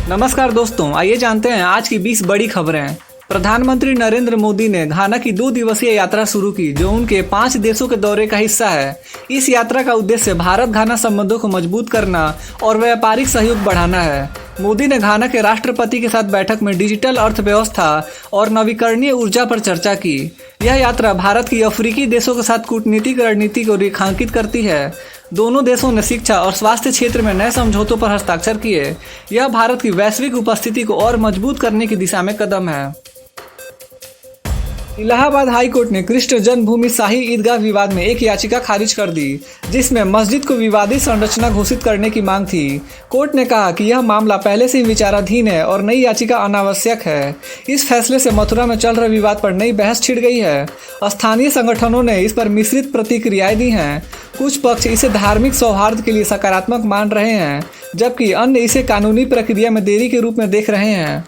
नमस्कार दोस्तों, आइए जानते हैं आज की 20 बड़ी खबरें। प्रधानमंत्री नरेंद्र मोदी ने घाना की 2 दिवसीय यात्रा शुरू की, जो उनके 5 देशों के दौरे का हिस्सा है। इस यात्रा का उद्देश्य भारत घाना संबंधों को मजबूत करना और व्यापारिक सहयोग बढ़ाना है। मोदी ने घाना के राष्ट्रपति के साथ बैठक में डिजिटल अर्थव्यवस्था और नवीकरणीय ऊर्जा पर चर्चा की। यह यात्रा भारत की अफ्रीकी देशों के साथ कूटनीतिक रणनीति को रेखांकित करती है। दोनों देशों ने शिक्षा और स्वास्थ्य क्षेत्र में नए समझौतों पर हस्ताक्षर किए। यह भारत की वैश्विक उपस्थिति को और मजबूत करने की दिशा में कदम है। इलाहाबाद हाई कोर्ट ने कृष्ण जन्मभूमि शाही ईदगाह विवाद में एक याचिका खारिज कर दी, जिसमें मस्जिद को विवादित संरचना घोषित करने की मांग थी। कोर्ट ने कहा कि यह मामला पहले से ही विचाराधीन है और नई याचिका अनावश्यक है। इस फैसले से मथुरा में चल रहे विवाद पर नई बहस छिड़ गई है। स्थानीय संगठनों ने इस पर मिश्रित प्रतिक्रियाएं दी हैं। कुछ पक्ष इसे धार्मिक सौहार्द के लिए सकारात्मक मान रहे हैं, जबकि अन्य इसे कानूनी प्रक्रिया में देरी के रूप में देख रहे हैं।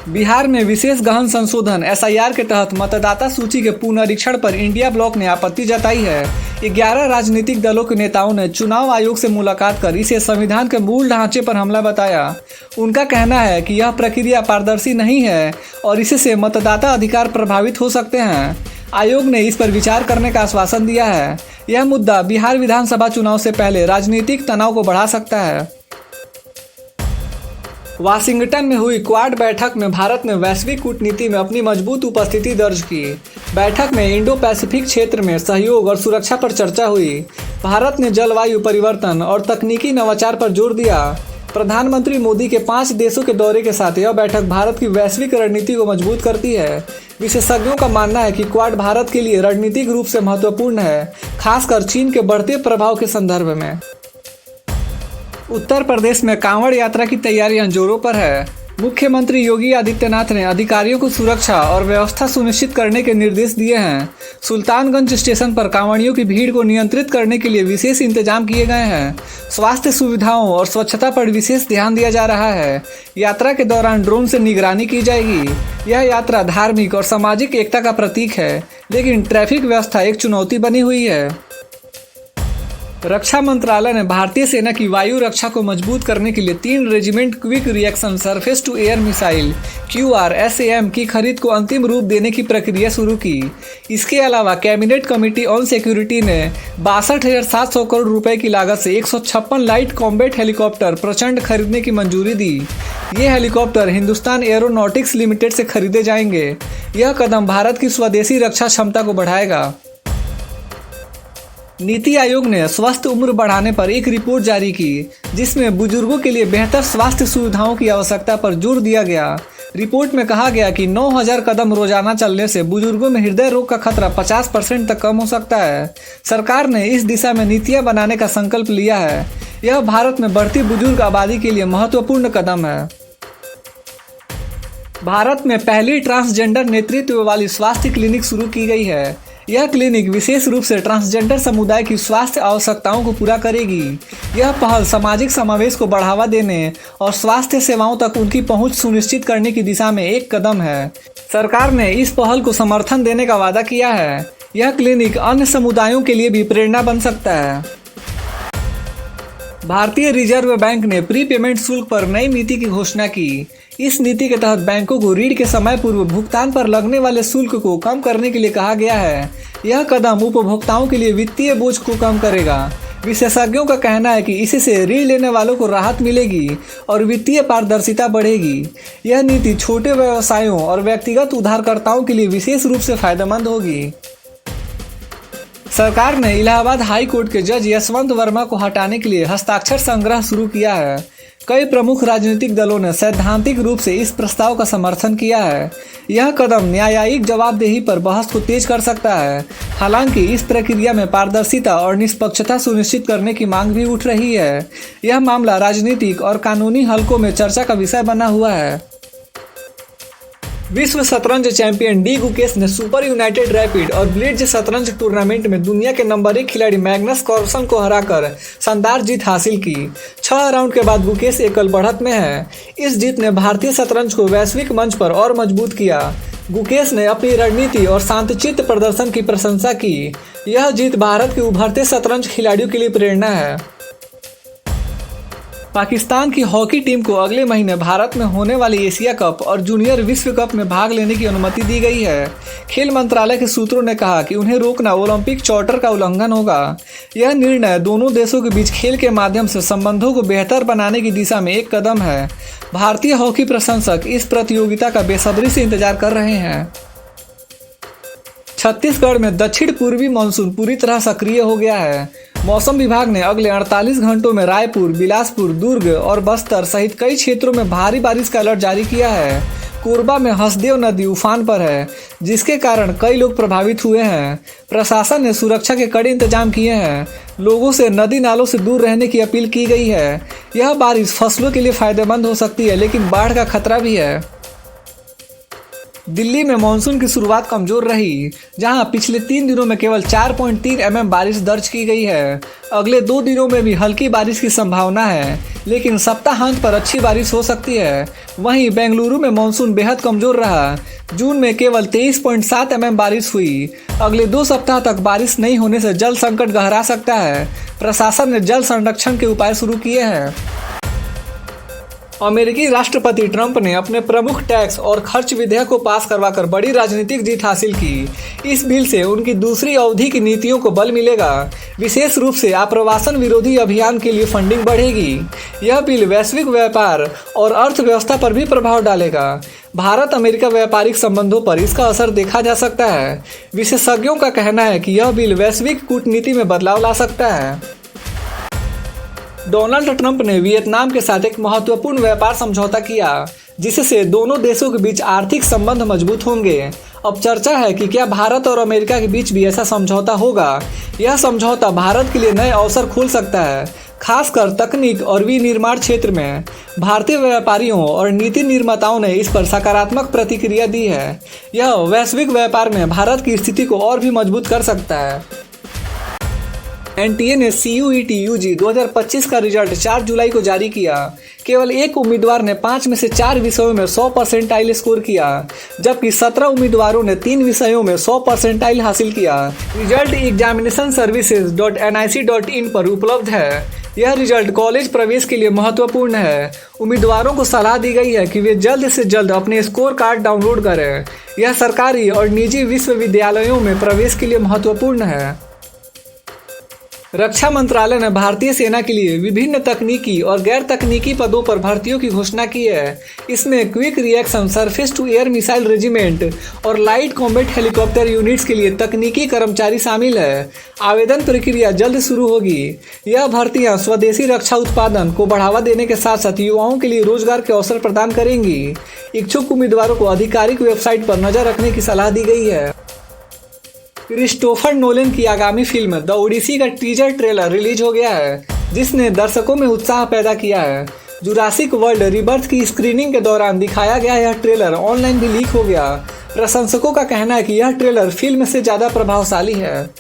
बिहार में विशेष गहन संशोधन SIR के तहत मतदाता सूची के पुनरीक्षण पर इंडिया ब्लॉक ने आपत्ति जताई है। 11 राजनीतिक दलों के नेताओं ने चुनाव आयोग से मुलाकात कर इसे संविधान के मूल ढांचे पर हमला बताया। उनका कहना है कि यह प्रक्रिया पारदर्शी नहीं है और इससे मतदाता अधिकार प्रभावित हो सकते हैं। आयोग ने इस पर विचार करने का आश्वासन दिया है। यह मुद्दा बिहार विधानसभा चुनाव से पहले राजनीतिक तनाव को बढ़ा सकता है। वाशिंगटन में हुई क्वाड बैठक में भारत ने वैश्विक कूटनीति में अपनी मजबूत उपस्थिति दर्ज की। बैठक में इंडो पैसिफिक क्षेत्र में सहयोग और सुरक्षा पर चर्चा हुई। भारत ने जलवायु परिवर्तन और तकनीकी नवाचार पर जोर दिया। प्रधानमंत्री मोदी के 5 देशों के दौरे के साथ यह बैठक भारत की वैश्विक रणनीति को मजबूत करती है। विशेषज्ञों का मानना है कि क्वाड भारत के लिए रणनीतिक रूप से महत्वपूर्ण है, खासकर चीन के बढ़ते प्रभाव के संदर्भ में। उत्तर प्रदेश में कांवड़ यात्रा की तैयारियां जोरों पर है। मुख्यमंत्री योगी आदित्यनाथ ने अधिकारियों को सुरक्षा और व्यवस्था सुनिश्चित करने के निर्देश दिए हैं। सुल्तानगंज स्टेशन पर कांवड़ियों की भीड़ को नियंत्रित करने के लिए विशेष इंतजाम किए गए हैं। स्वास्थ्य सुविधाओं और स्वच्छता पर विशेष ध्यान दिया जा रहा है। यात्रा के दौरान ड्रोन से निगरानी की जाएगी। यह यात्रा धार्मिक और सामाजिक एकता का प्रतीक है, लेकिन ट्रैफिक व्यवस्था एक चुनौती बनी हुई है। रक्षा मंत्रालय ने भारतीय सेना की वायु रक्षा को मजबूत करने के लिए 3 regiment quick reaction surface to air missile QRSAM की खरीद को अंतिम रूप देने की प्रक्रिया शुरू की। इसके अलावा कैबिनेट कमेटी ऑन सिक्योरिटी ने 62,700 करोड़ रुपए की लागत से 156 लाइट कॉम्बैट हेलीकॉप्टर प्रचंड खरीदने की मंजूरी दी। ये हेलीकॉप्टर हिंदुस्तान एरोनॉटिक्स लिमिटेड से खरीदे जाएंगे। यह कदम भारत की स्वदेशी रक्षा क्षमता को बढ़ाएगा। नीति आयोग ने स्वस्थ उम्र बढ़ाने पर एक रिपोर्ट जारी की, जिसमें बुजुर्गों के लिए बेहतर स्वास्थ्य सुविधाओं की आवश्यकता पर जोर दिया गया। रिपोर्ट में कहा गया कि 9,000 कदम रोजाना चलने से बुजुर्गों में हृदय रोग का खतरा 50% तक कम हो सकता है। सरकार ने इस दिशा में नीतियां बनाने का संकल्प लिया है। यह भारत में बढ़ती बुजुर्ग आबादी के लिए महत्वपूर्ण कदम है। भारत में पहली ट्रांसजेंडर नेतृत्व वाली स्वास्थ्य क्लिनिक शुरू की गई है। यह क्लिनिक विशेष रूप से ट्रांसजेंडर समुदाय की स्वास्थ्य आवश्यकताओं को पूरा करेगी। यह पहल सामाजिक समावेश को बढ़ावा देने और स्वास्थ्य सेवाओं तक उनकी पहुंच सुनिश्चित करने की दिशा में एक कदम है। सरकार ने इस पहल को समर्थन देने का वादा किया है। यह क्लिनिक अन्य समुदायों के लिए भी प्रेरणा बन सकता है। भारतीय रिजर्व बैंक ने प्री पेमेंट शुल्क पर नई नीति की घोषणा की। इस नीति के तहत बैंकों को ऋण के समय पूर्व भुगतान पर लगने वाले शुल्क को कम करने के लिए कहा गया है। यह कदम उपभोक्ताओं के लिए वित्तीय बोझ को कम करेगा। विशेषज्ञों का कहना है कि इससे ऋण लेने वालों को राहत मिलेगी और वित्तीय पारदर्शिता बढ़ेगी। यह नीति छोटे व्यवसायों और व्यक्तिगत उधारकर्ताओं के लिए विशेष रूप से फायदेमंद होगी। सरकार ने इलाहाबाद हाई कोर्ट के जज यशवंत वर्मा को हटाने के लिए हस्ताक्षर संग्रह शुरू किया है। कई प्रमुख राजनीतिक दलों ने सैद्धांतिक रूप से इस प्रस्ताव का समर्थन किया है। यह कदम न्यायिक जवाबदेही पर बहस को तेज कर सकता है। हालांकि इस प्रक्रिया में पारदर्शिता और निष्पक्षता सुनिश्चित करने की मांग भी उठ रही है। यह मामला राजनीतिक और कानूनी हलकों में चर्चा का विषय बना हुआ है। विश्व शतरंज चैंपियन डी गुकेश ने सुपर यूनाइटेड रैपिड और ब्लिट्ज शतरंज टूर्नामेंट में दुनिया के नंबर 1 खिलाड़ी मैग्नस कार्लसन को हराकर शानदार जीत हासिल की। 6 राउंड के बाद गुकेश एकल बढ़त में है। इस जीत ने भारतीय शतरंज को वैश्विक मंच पर और मजबूत किया। गुकेश ने अपनी रणनीति और शांतचित्त प्रदर्शन की प्रशंसा की। यह जीत भारत के उभरते शतरंज खिलाड़ियों के लिए प्रेरणा है। पाकिस्तान की हॉकी टीम को अगले महीने भारत में होने वाली एशिया कप और जूनियर विश्व कप में भाग लेने की अनुमति दी गई है। खेल मंत्रालय के सूत्रों ने कहा कि उन्हें रोकना ओलंपिक चार्टर का उल्लंघन होगा। यह निर्णय दोनों देशों के बीच खेल के माध्यम से संबंधों को बेहतर बनाने की दिशा में एक कदम है। भारतीय हॉकी प्रशंसक इस प्रतियोगिता का बेसब्री से इंतजार कर रहे हैं। छत्तीसगढ़ में दक्षिण पूर्वी मानसून पूरी तरह सक्रिय हो गया है। मौसम विभाग ने अगले 48 घंटों में रायपुर, बिलासपुर, दुर्ग और बस्तर सहित कई क्षेत्रों में भारी बारिश का अलर्ट जारी किया है। कोरबा में हसदेव नदी उफान पर है, जिसके कारण कई लोग प्रभावित हुए हैं। प्रशासन ने सुरक्षा के कड़े इंतजाम किए हैं। लोगों से नदी नालों से दूर रहने की अपील की गई है। यह बारिश फसलों के लिए फायदेमंद हो सकती है, लेकिन बाढ़ का खतरा भी है। दिल्ली में मानसून की शुरुआत कमजोर रही, जहां पिछले 3 दिनों में केवल 4.3 mm बारिश दर्ज की गई है। अगले 2 दिनों में भी हल्की बारिश की संभावना है, लेकिन सप्ताहांत पर अच्छी बारिश हो सकती है। वहीं बेंगलुरु में मानसून बेहद कमजोर रहा। जून में केवल 23.7 mm बारिश हुई। अगले 2 सप्ताह तक बारिश नहीं होने से जल संकट गहरा सकता है। प्रशासन ने जल संरक्षण के उपाय शुरू किए हैं। अमेरिकी राष्ट्रपति ट्रंप ने अपने प्रमुख टैक्स और खर्च विधेयक को पास करवाकर बड़ी राजनीतिक जीत हासिल की। इस बिल से उनकी दूसरी अवधि की नीतियों को बल मिलेगा। विशेष रूप से आप्रवासन विरोधी अभियान के लिए फंडिंग बढ़ेगी। यह बिल वैश्विक व्यापार और अर्थव्यवस्था पर भी प्रभाव डालेगा। भारत अमेरिका व्यापारिक संबंधों पर इसका असर देखा जा सकता है। विशेषज्ञों का कहना है कि यह बिल वैश्विक कूटनीति में बदलाव ला सकता है। डोनाल्ड ट्रंप ने वियतनाम के साथ एक महत्वपूर्ण व्यापार समझौता किया, जिससे दोनों देशों के बीच आर्थिक संबंध मजबूत होंगे। अब चर्चा है कि क्या भारत और अमेरिका के बीच भी ऐसा समझौता होगा। यह समझौता भारत के लिए नए अवसर खोल सकता है, खासकर तकनीक और विनिर्माण क्षेत्र में। भारतीय व्यापारियों और नीति निर्माताओं ने इस पर सकारात्मक प्रतिक्रिया दी है। यह वैश्विक व्यापार में भारत की स्थिति को और भी मजबूत कर सकता है। एनटीए ने CUET UG 2025 का रिजल्ट 4 जुलाई को जारी किया। केवल एक उम्मीदवार ने 5 में से 4 विषयों में 100 परसेंटाइल स्कोर किया, जबकि 17 उम्मीदवारों ने 3 विषयों में 100 परसेंटाइल हासिल किया। रिजल्ट examinationservices.nic.in पर उपलब्ध है। यह रिजल्ट कॉलेज प्रवेश के लिए महत्वपूर्ण है। उम्मीदवारों को सलाह दी गई है कि वे जल्द से जल्द अपने स्कोर कार्ड डाउनलोड करें। यह सरकारी और निजी विश्वविद्यालयों में प्रवेश के लिए महत्वपूर्ण है। रक्षा मंत्रालय ने भारतीय सेना के लिए विभिन्न तकनीकी और गैर तकनीकी पदों पर भर्तियों की घोषणा की है। इसमें quick reaction surface to air missile regiment और लाइट कॉम्बैट हेलीकॉप्टर यूनिट्स के लिए तकनीकी कर्मचारी शामिल है। आवेदन प्रक्रिया जल्द शुरू होगी। यह भर्तियां स्वदेशी रक्षा उत्पादन को बढ़ावा देने के साथ साथ युवाओं के लिए रोजगार के अवसर प्रदान करेंगी। इच्छुक उम्मीदवारों को आधिकारिक वेबसाइट पर नजर रखने की सलाह दी गई है। क्रिस्टोफर नोलन की आगामी फिल्म द ओडिसी का टीजर ट्रेलर रिलीज हो गया है, जिसने दर्शकों में उत्साह पैदा किया है। जुरासिक वर्ल्ड रिबर्थ की स्क्रीनिंग के दौरान दिखाया गया यह ट्रेलर ऑनलाइन भी लीक हो गया। प्रशंसकों का कहना है कि यह ट्रेलर फिल्म से ज्यादा प्रभावशाली है।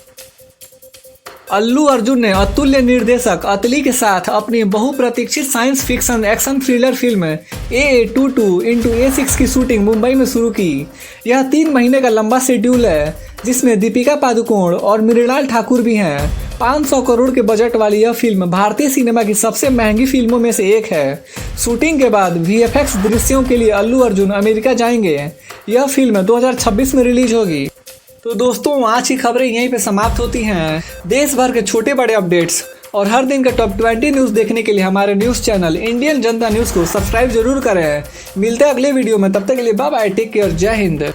अल्लू अर्जुन ने अतुल्य निर्देशक अतली के साथ अपनी बहुप्रतीक्षित science fiction action thriller film AA22 × A6 की शूटिंग मुंबई में शुरू की। यह 3 महीने का लंबा शेड्यूल है, जिसमें दीपिका पादुकोण और मृणाल ठाकुर भी हैं। 500 करोड़ के बजट वाली यह फिल्म भारतीय सिनेमा की सबसे महंगी फिल्मों में से एक है। शूटिंग के बाद VFX दृश्यों के लिए अल्लू अर्जुन अमेरिका जाएंगे। यह फिल्म 2026 में रिलीज होगी। तो दोस्तों, आज की खबरें यहीं पे समाप्त होती हैं। देश भर के छोटे बड़े अपडेट्स और हर दिन का टॉप 20 न्यूज़ देखने के लिए हमारे न्यूज़ चैनल इंडियन जनता न्यूज़ को सब्सक्राइब जरूर करें। मिलते हैं अगले वीडियो में, तब तक के लिए बाय बाय, टेक केयर, जय हिंद।